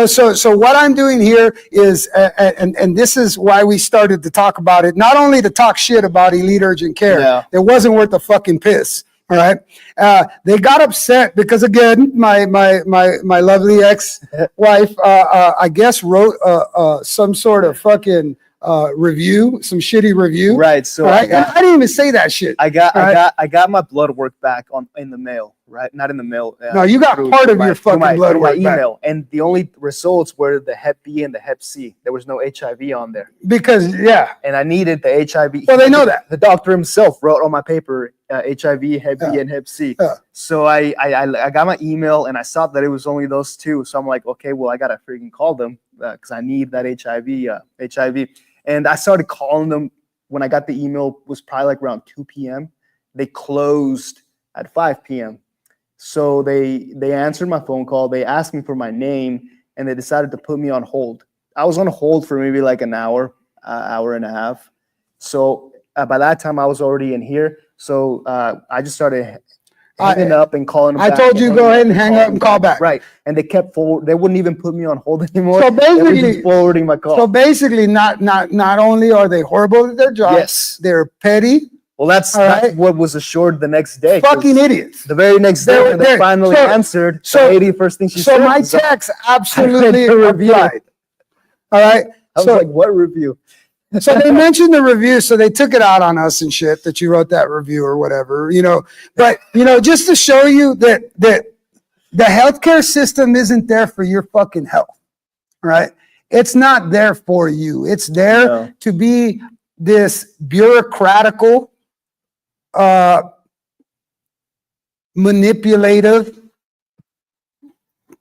so what I'm doing here is, and this is why we started to talk about it. Not only to talk shit about Elite Urgent Care, it wasn't worth the fucking piss. All right. They got upset because, again, my lovely ex-wife, I guess, wrote some sort of fucking review, some shitty review. Right. So I didn't even say that shit. I got my blood work back in the mail. Right. Not in the mail. No, you got part of your fucking blood work back. Email. And the only results were the Hep B and the Hep C. There was no HIV on there. Because, and I needed the HIV. Well, they know that. The doctor himself wrote on my paper, HIV, Hep B, and Hep C. So I got my email and I saw that it was only those two. So I'm like, okay, well, I got to freaking call them because I need that HIV. And I started calling them when I got the email. Was probably like around 2 p.m. They closed at 5 p.m. So they answered my phone call. They asked me for my name, and they decided to put me on hold. I was on hold for maybe like an hour and a half. So by that time, I was already in here. So I just started hanging up and calling them I back. told you go ahead and hang up and call back. Right. And they kept forward. They wouldn't even put me on hold anymore. So basically, they were just forwarding my call. So basically, not only are they horrible at their job, they're petty. Well, that's what was assured the next day. Fucking idiots. The very next day, when they finally answered, the lady first thing she said. So my text absolutely applied. All right. I was like, what review? So they mentioned the review, so they took it out on us and shit that you wrote that review or whatever, But, just to show you that the healthcare system isn't there for your fucking health, right? It's not there for you. It's there to be this bureaucratical, manipulative,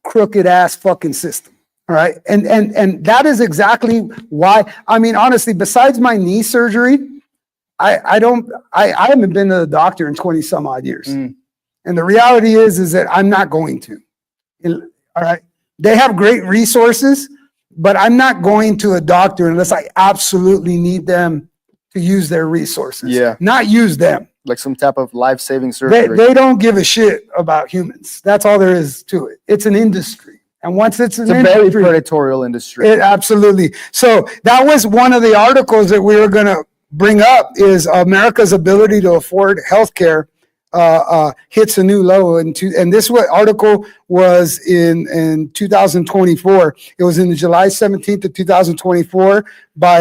crooked ass fucking system. All right. And that is exactly why, I mean, honestly, besides my knee surgery, I haven't been to the doctor in 20 some odd years. And the reality is that I'm not going to. All right. They have great resources, but I'm not going to a doctor unless I absolutely need them to use their resources. Yeah. Not use them. Like some type of life-saving surgery. They don't give a shit about humans. That's all there is to it. It's an industry. And once it's a very predatorial industry. Absolutely. So that was one of the articles that we were going to bring up is America's ability to afford healthcare hits a new low. And this article was in 2024. It was in July 17th of 2024 by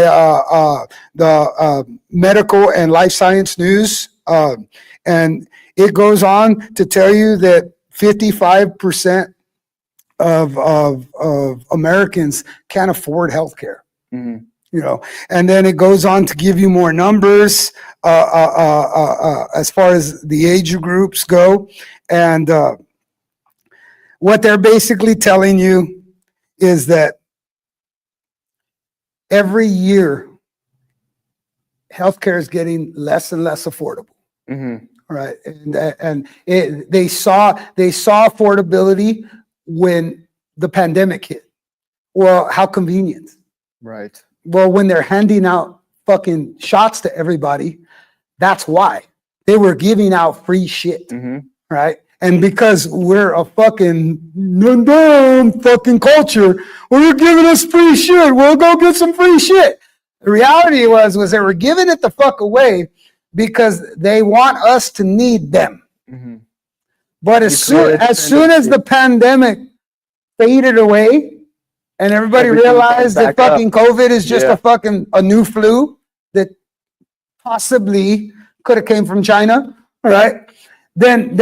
the Medical and Life Science News. And it goes on to tell you that 55% of Americans can't afford healthcare. Mm-hmm. You know, and then it goes on to give you more numbers as far as the age groups go. And what they're basically telling you is that every year, healthcare is getting less and less affordable. Mm-hmm. Right. And they saw affordability when the pandemic hit. Well, how convenient. Right. Well, when they're handing out fucking shots to everybody, that's why. They were giving out free shit, right? And because we're a fucking dumb fucking culture, well, you're giving us free shit. We'll go get some free shit. The reality was they were giving it the fuck away because they want us to need them. Mm-hmm. But as soon as the pandemic faded away, and everybody realized that fucking COVID is just a new flu that possibly could have came from China, right? Then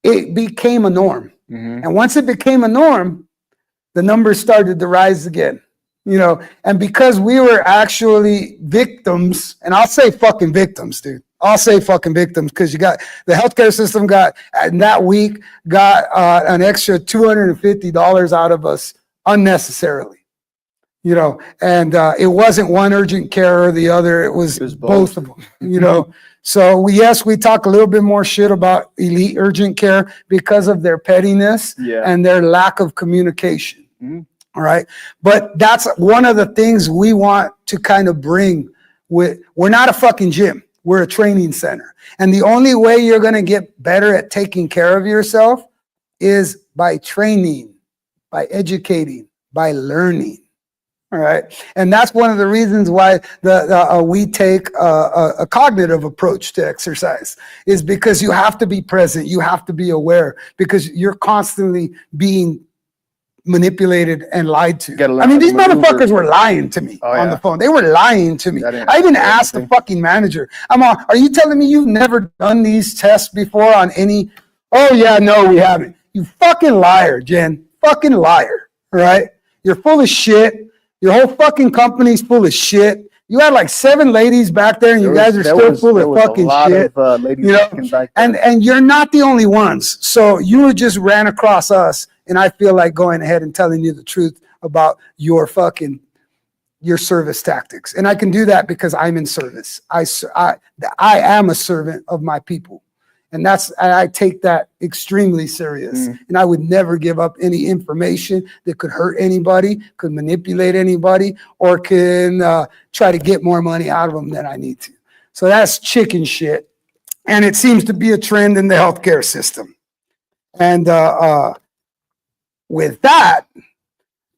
it became a norm. Mm-hmm. And once it became a norm, the numbers started to rise again. You know, and because we were actually victims, and I'll say fucking victims, dude. I'll say fucking victims because you got the healthcare system in that week got an extra $250 out of us unnecessarily, you know, and it wasn't one urgent care or the other. It was both of them, you know. So we talk a little bit more shit about elite urgent care because of their pettiness and their lack of communication. Mm-hmm. All right. But that's one of the things we want to kind of bring we're not a fucking gym. We're a training center. And the only way you're going to get better at taking care of yourself is by training, by educating, by learning. All right. And that's one of the reasons why we take a cognitive approach to exercise is because you have to be present. You have to be aware because you're constantly being manipulated and lied to. I mean, these motherfuckers were lying to me on the phone. They were lying to me. I even asked the fucking manager, are you telling me you've never done these tests before on any? Oh yeah, no, we haven't. You fucking liar, Jen. Fucking liar. Right? You're full of shit. Your whole fucking company's full of shit. You had like 7 ladies back there and you guys are still full of fucking shit. You know? And you're not the only ones. So you just ran across us. And I feel like going ahead and telling you the truth about your service tactics. And I can do that because I'm in service. I am a servant of my people. And I take that extremely serious. And I would never give up any information that could hurt anybody, could manipulate anybody, or can try to get more money out of them than I need to. So that's chicken shit. And it seems to be a trend in the healthcare system. And with that,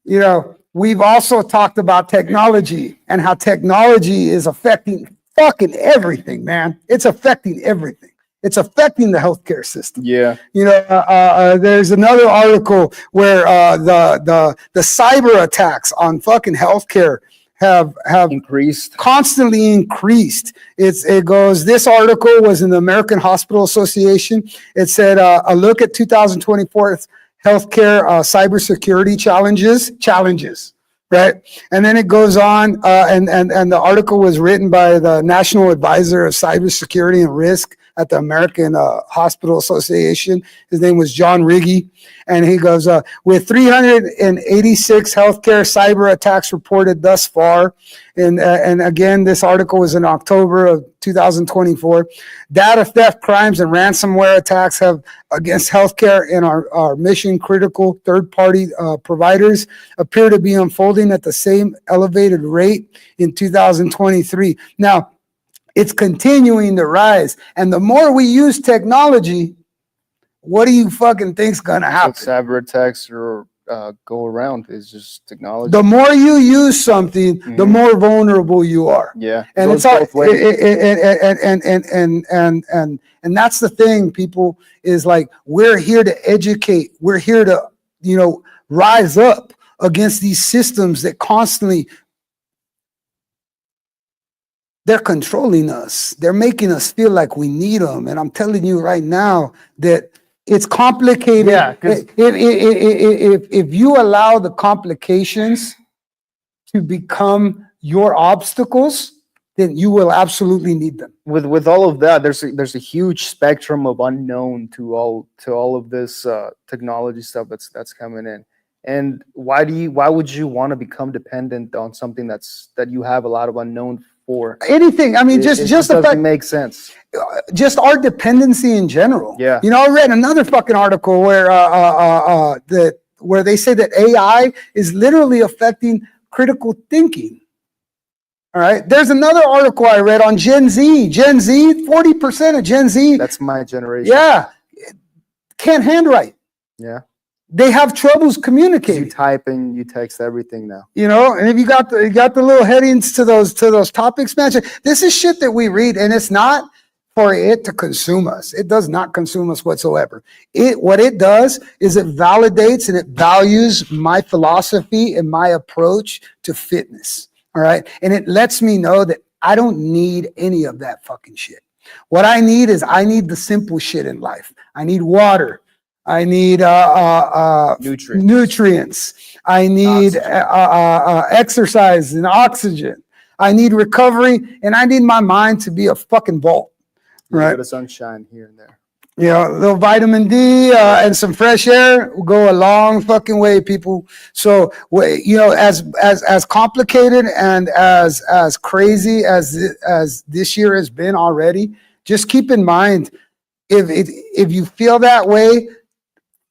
you know, we've also talked about technology and how technology is affecting fucking everything, man. It's affecting everything. It's affecting the healthcare system. Yeah. You know, there's another article where the cyber attacks on fucking healthcare have increased, constantly increased. It goes, this article was in the American Hospital Association. It said, a look at 2024 healthcare cybersecurity challenges, right? And then it goes on, and the article was written by the National Advisor of Cybersecurity and Risk at the American Hospital Association. His name was John Riggi. And he goes, with 386 healthcare cyber attacks reported thus far. And again, this article was in October of 2024. Data theft crimes and ransomware attacks have against healthcare and our mission critical third-party providers appear to be unfolding at the same elevated rate in 2023. Now, it's continuing to rise. And the more we use technology, what do you fucking think's gonna happen? Cyber attacks are go around. It's just technology. The more you use something, the more vulnerable you are. Yeah, And it's all, and that's the thing, people, is like, we're here to educate. We're here to, rise up against these systems that constantly, they're controlling us. They're making us feel like we need them. And I'm telling you right now that it's complicated. Yeah, 'cause- if you allow the complications to become your obstacles, then you will absolutely need them. With all of that, there's a huge spectrum of unknown to all of this technology stuff that's coming in. And why would you want to become dependent on something that you have a lot of unknown for? Anything. I mean, It just the doesn't fact, make sense. just our dependency in general. Yeah. I read another fucking article where where they say that AI is literally affecting critical thinking. All right. There's another article I read on Gen Z. 40% of Gen Z. That's my generation. Yeah. Can't handwrite. Yeah. They have troubles You communicating. type and you text everything now. And if you got the little headings to those topics, man, this is shit that we read, and it's not for it to consume us. It does not consume us whatsoever. What it does is it validates and it values my philosophy and my approach to fitness. All right. And it lets me know that I don't need any of that fucking shit. What I need is the simple shit in life. I need water. I need nutrients. I need exercise and oxygen. I need recovery, and I need my mind to be a fucking vault. A Right. bit of sunshine here and there. A little vitamin D and some fresh air will go a long fucking way, people. So, as complicated and as crazy as this year has been already, just keep in mind, if you feel that way,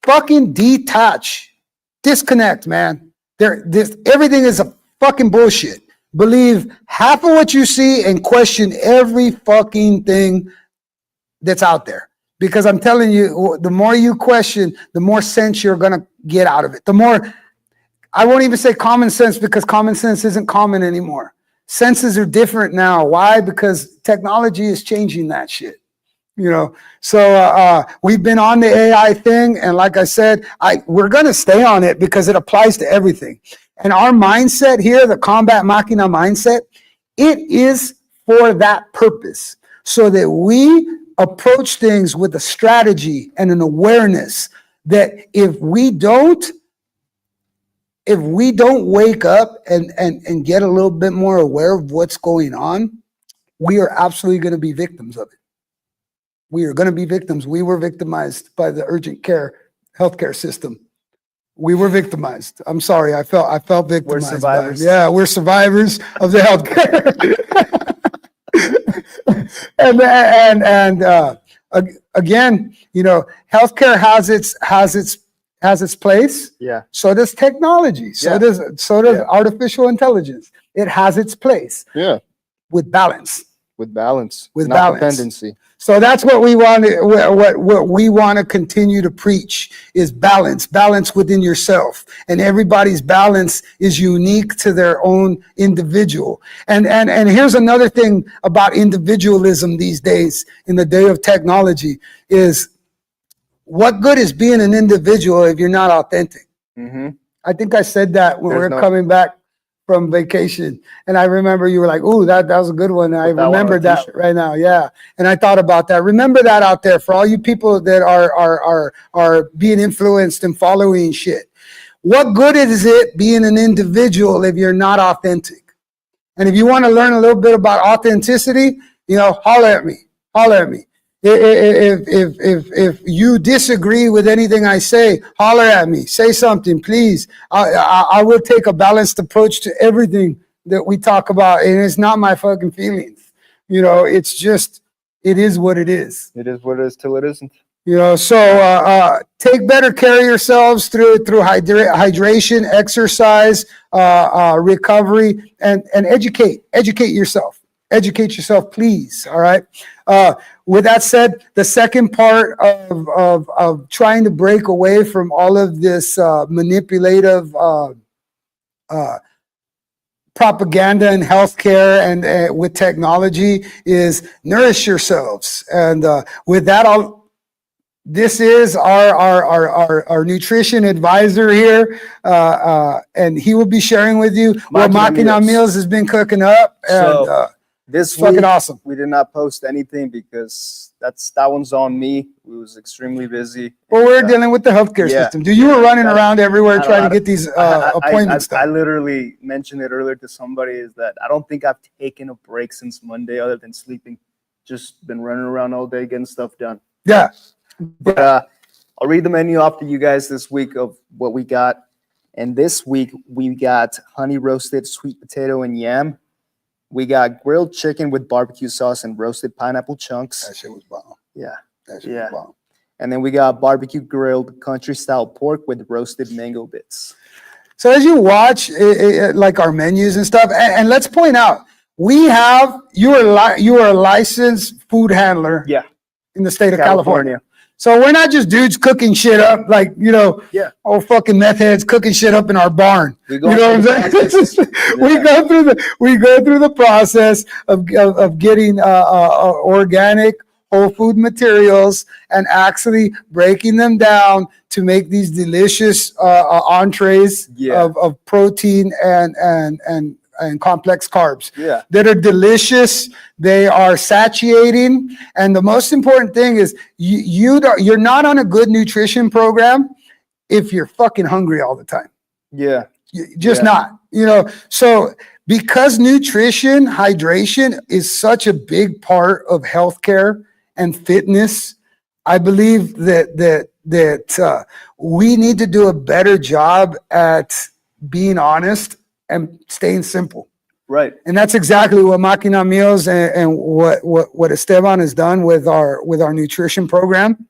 fucking detach, disconnect, man. Everything is a fucking bullshit. Believe half of what you see and question every fucking thing that's out there. Because I'm telling you, the more you question, the more sense you're going to get out of it. The more, I won't even say common sense, because common sense isn't common anymore. Senses are different now. Why? Because technology is changing that shit. So we've been on the AI thing, and like I said, we're going to stay on it because it applies to everything. And our mindset here, the Combat Maquina mindset, it is for that purpose, so that we approach things with a strategy and an awareness that if we don't wake up and get a little bit more aware of what's going on, we are absolutely going to be victims of it. We are going to be victims. We were victimized by the urgent care healthcare system. We were victimized. I'm sorry. I felt victimized. We're survivors. Yeah, we're survivors of the healthcare. and again, healthcare has its place. Yeah. So does technology. So does artificial intelligence. It has its place. Yeah. With balance. With balance. With not balance. dependency. So that's what we want. What we want to continue to preach is balance. Balance within yourself, and everybody's balance is unique to their own individual. And here's another thing about individualism these days, in the day of technology, is what good is being an individual if you're not authentic? Mm-hmm. I think I said that when we were There's coming back from vacation, and I remember you were like, "Ooh, that was a good one." And I remembered that right now, yeah. And I thought about that. Remember that out there for all you people that are being influenced and following shit. What good is it being an individual if you're not authentic? And if you want to learn a little bit about authenticity, holler at me. Holler at me. If you disagree with anything I say, holler at me. Say something, please. I will take a balanced approach to everything that we talk about, and it's not my fucking feelings. It's just, it is what it is. It is what it is till it isn't. So take better care of yourselves through hydration, exercise, recovery, and educate yourself. Educate yourself, please. All right. With that said, the second part of trying to break away from all of this manipulative propaganda in healthcare and with technology is nourish yourselves. And with that, this is our nutrition advisor here, and he will be sharing with you what Maquina Meals has been cooking up. And this fucking week, awesome. We did not post anything because that one's on me. We was extremely busy. Well, we're dealing with the healthcare system. Dude, you were running around everywhere trying to get these appointments done. I literally mentioned it earlier to somebody, is that I don't think I've taken a break since Monday other than sleeping. Just been running around all day getting stuff done. Yeah. But I'll read the menu off to you guys this week of what we got. And this week we got honey roasted sweet potato and yam. We got grilled chicken with barbecue sauce and roasted pineapple chunks. That shit was bomb. Yeah. That shit was bomb. And then we got barbecue grilled country style pork with roasted mango bits. So as you watch like our menus and stuff, and let's point out, you are a licensed food handler in the state of California. So we're not just dudes cooking shit up like, old fucking meth heads cooking shit up in our barn. You know what I'm saying? We go through the process of getting organic whole food materials and actually breaking them down to make these delicious entrees of protein and complex carbs that are delicious. They are satiating. And the most important thing is you're not on a good nutrition program if you're fucking hungry all the time. Yeah. Just not, so because nutrition, hydration is such a big part of healthcare and fitness, I believe that we need to do a better job at being honest and staying simple. Right. And that's exactly what Maquina Meals and what Esteban has done with our nutrition program.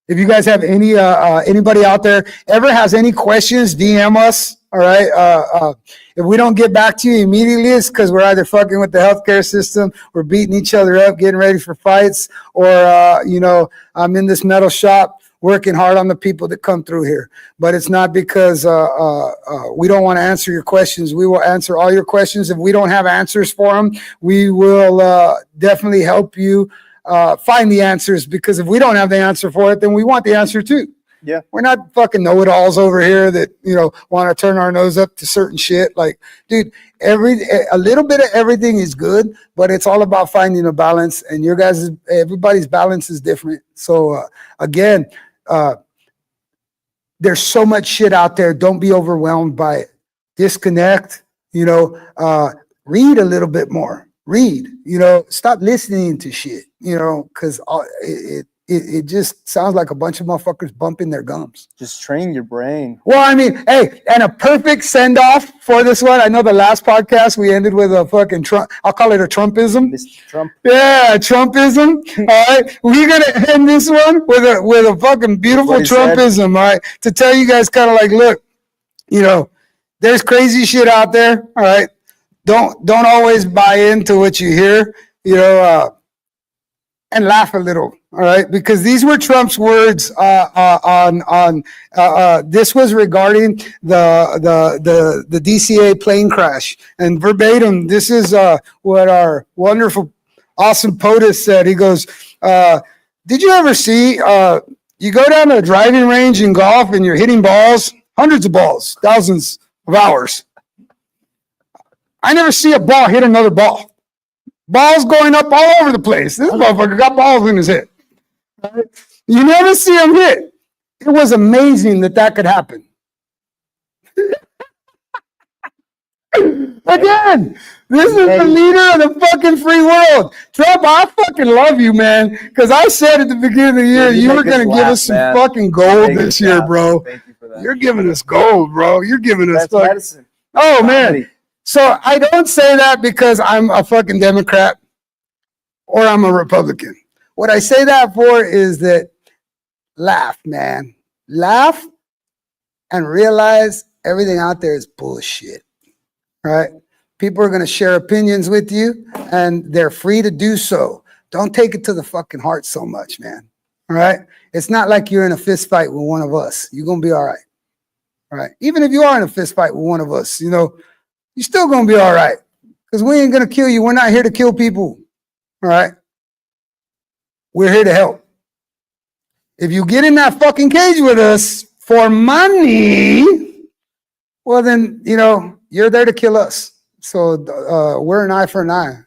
If you guys have anybody out there ever has any questions, DM us. All right. If we don't get back to you immediately, it's because we're either fucking with the healthcare system, we're beating each other up, getting ready for fights, or I'm in this metal shop working hard on the people that come through here. But it's not because we don't want to answer your questions. We will answer all your questions. If we don't have answers for them, we will definitely help you find the answers, because if we don't have the answer for it, then we want the answer too. Yeah. We're not fucking know-it-alls over here that, want to turn our nose up to certain shit. Like, dude, a little bit of everything is good, but it's all about finding a balance, and everybody's balance is different. So again, there's so much shit out there. Don't be overwhelmed by it. Disconnect, read a little bit more. Read, stop listening to shit, because it just sounds like a bunch of motherfuckers bumping their gums. Just train your brain. Well, I mean, hey, and a perfect send-off for this one. I know the last podcast we ended with a fucking Trump. I'll call it a Trumpism. Mr. Trump. Yeah, Trumpism. All right, we're gonna end this one with a fucking beautiful Trumpism. All right, to tell you guys, kind of like, look, there's crazy shit out there. All right, don't always buy into what you hear. And laugh a little, all right? Because these were Trump's words on this was regarding the DCA plane crash. And verbatim, this is what our wonderful, awesome POTUS said. He goes, did you ever see, you go down to a driving range in golf and you're hitting balls, hundreds of balls, thousands of hours. I never see a ball hit another ball. Balls going up all over the place. This motherfucker got balls in his head. Right? You never see him hit. It was amazing that could happen. Again, this is the leader of the fucking free world. Trump, I fucking love you, man. Because I said at the beginning of the year, you were going to give us some fucking gold this year, bro. Thank you for that. You're giving us gold, bro. You're giving us medicine. Oh, man. So I don't say that because I'm a fucking Democrat or I'm a Republican. What I say that for is that laugh, man. Laugh and realize everything out there is bullshit, right? People are going to share opinions with you, and they're free to do so. Don't take it to the fucking heart so much, man. All right? It's not like you're in a fist fight with one of us. You're going to be all right. All right? Even if you are in a fist fight with one of us, you know, you're still going to be all right because we ain't going to kill you. We're not here to kill people. All right? We're here to help. If you get in that fucking cage with us for money, well, then, you know, you're there to kill us. So we're an eye for an eye.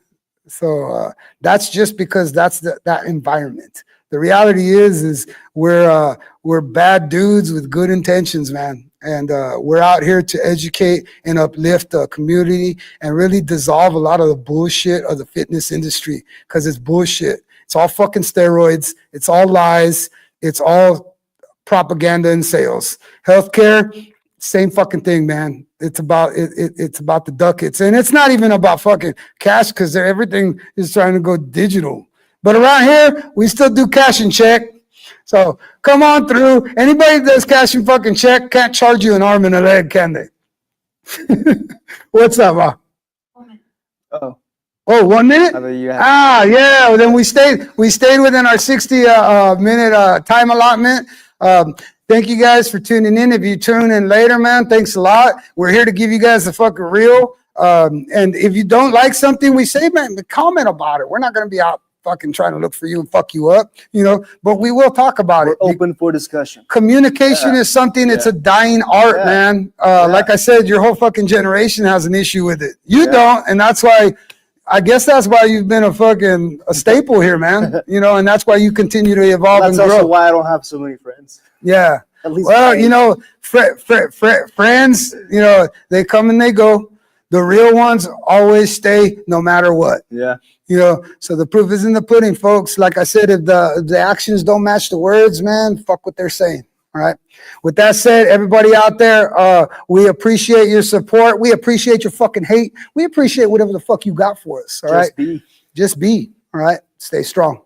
So that's just because that's that environment. The reality is we're bad dudes with good intentions, man. And we're out here to educate and uplift the community and really dissolve a lot of the bullshit of the fitness industry because it's bullshit. It's all fucking steroids. It's all lies. It's all propaganda and sales. Healthcare, same fucking thing, man. It's about it's about the ducats, and it's not even about fucking cash because everything is trying to go digital. But around here, we still do cash and check. So come on through. Anybody that does cash and fucking check can't charge you an arm and a leg, can they? What's up, Ma? Oh, Oh, 1 minute? I thought you had- Yeah. Well, then we stayed within our 60 minute time allotment. Thank you guys for tuning in. If you tune in later, man, thanks a lot. We're here to give you guys the fucking real. And if you don't like something we say, man, comment about it. We're not going to be out fucking trying to look for you and fuck you up, you know, but we will talk about it. We're open for discussion. Communication is something, it's a dying art, man. Like I said, your whole fucking generation has an issue with it. You don't, and that's why, I guess that's why you've been a staple here, man. You know, and that's why you continue to evolve and grow. That's also why I don't have so many friends. Yeah. At least well, you know, friends, you know, they come and they go. The real ones always stay no matter what. Yeah. You know, so the proof is in the pudding, folks. Like I said, if the actions don't match the words, man, fuck what they're saying. All right. With that said, everybody out there, we appreciate your support. We appreciate your fucking hate. We appreciate whatever the fuck you got for us. All right. Just be. Just be. All right. Stay strong.